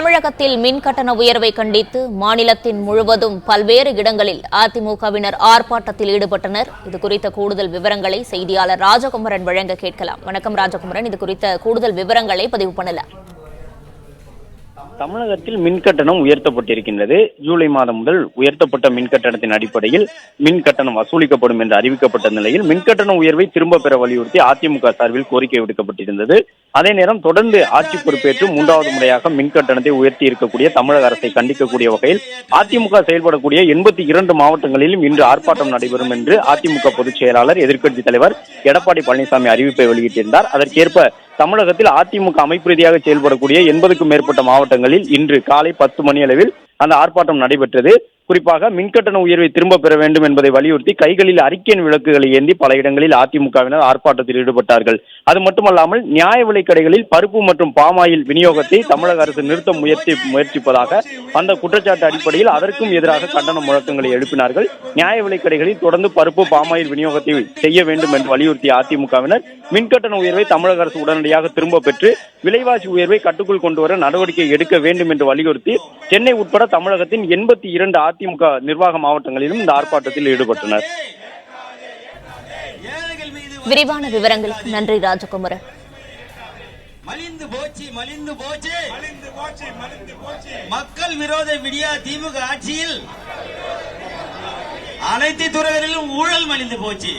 தமிழகத்தில் மின் கட்டண உயர்வை கண்டித்து மாநிலத்தின் முழுவதும் பல்வேறு இடங்களில் அதிமுகவினர் ஆர்ப்பாட்டத்தில் ஈடுபட்டனர். இதுகுறித்த கூடுதல் விவரங்களை செய்தியாளர் ராஜகுமரன் வழங்க கேட்கலாம். வணக்கம் ராஜகுமரன், இது குறித்த கூடுதல் விவரங்களை பதிவு பண்ணலாம். தமிழகத்தில் மின் கட்டணம் உயர்த்தப்பட்டிருக்கின்றது. ஜூலை மாதம் முதல் உயர்த்தப்பட்ட மின் கட்டணத்தின் அடிப்படையில் மின் கட்டணம் வசூலிக்கப்படும் என்று அறிவிக்கப்பட்ட நிலையில் மின் கட்டண உயர்வை திரும்ப பெற வலியுறுத்தி அதிமுக சார்பில் கோரிக்கை விடுக்கப்பட்டிருந்தது. அதே நேரம் தொடர்ந்து ஆட்சி பொறுப்பேற்று 3வது முறையாக மின் கட்டணத்தை உயர்த்தி இருக்கக்கூடிய தமிழக அரசை கண்டிக்கக்கூடிய வகையில் அதிமுக செயல்படக்கூடிய 82 மாவட்டங்களிலும் இன்று ஆர்ப்பாட்டம் நடைபெறும் என்று அதிமுக பொதுச் செயலாளர் எதிர்க்கட்சித் தலைவர் எடப்பாடி பழனிசாமி அறிவிப்பை வெளியிட்டிருந்தார். அதற்கேற்ப தமிழகத்தில் அதிமுக அமைப்பு ரீதியாக செயல்படக்கூடிய 80க்கும் மேற்பட்ட மாவட்டங்களில் இன்று காலை 10 மணி அளவில் அந்த ஆர்ப்பாட்டம் நடைபெற்றது. குறிப்பாக மின்கட்டண உயர்வை திரும்ப பெற வேண்டும் என்பதை வலியுறுத்தி கைகளில் அரிக்கேன் விளக்குகளை ஏந்தி பல இடங்களில் அதிமுகவினர் ஆர்ப்பாட்டத்தில் ஈடுபட்டார்கள். அது மட்டுமல்லாமல் நியாய விலைக் கடைகளில் பருப்பு மற்றும் பாமாயில் விநியோகத்தை தமிழக அரசு நிறுத்த முயற்சிப்பதாக அந்த குற்றச்சாட்டு அடிப்படையில் அதற்கும் எதிராக கண்டன முழக்கங்களை எழுப்பினார்கள். நியாய விலைக் கடைகளில் தொடர்ந்து பருப்பு பாமாயில் விநியோகத்தை செய்ய வேண்டும் என்று வலியுறுத்திய அதிமுகவினர் மின்கட்டண உயர்வை தமிழக அரசு உடனடியாக திரும்ப பெற்று விலைவாசி உயர்வை கட்டுக்குள் கொண்டுவர நடவடிக்கை எடுக்க வேண்டும் என்று வலியுறுத்தி சென்னை உட்பட தமிழகத்தின் 82 அதிமுக நிர்வாக மாவட்டங்களிலும் இந்த ஆர்ப்பாட்டத்தில் ஈடுபட்டனர். விரிவான விவரங்களுக்கு நன்றி ராஜகுமரன். மக்கள் விரோத விடியா திமுக ஆட்சியில் அனைத்து துறைகளிலும் ஊழல் மலிந்து போச்சு.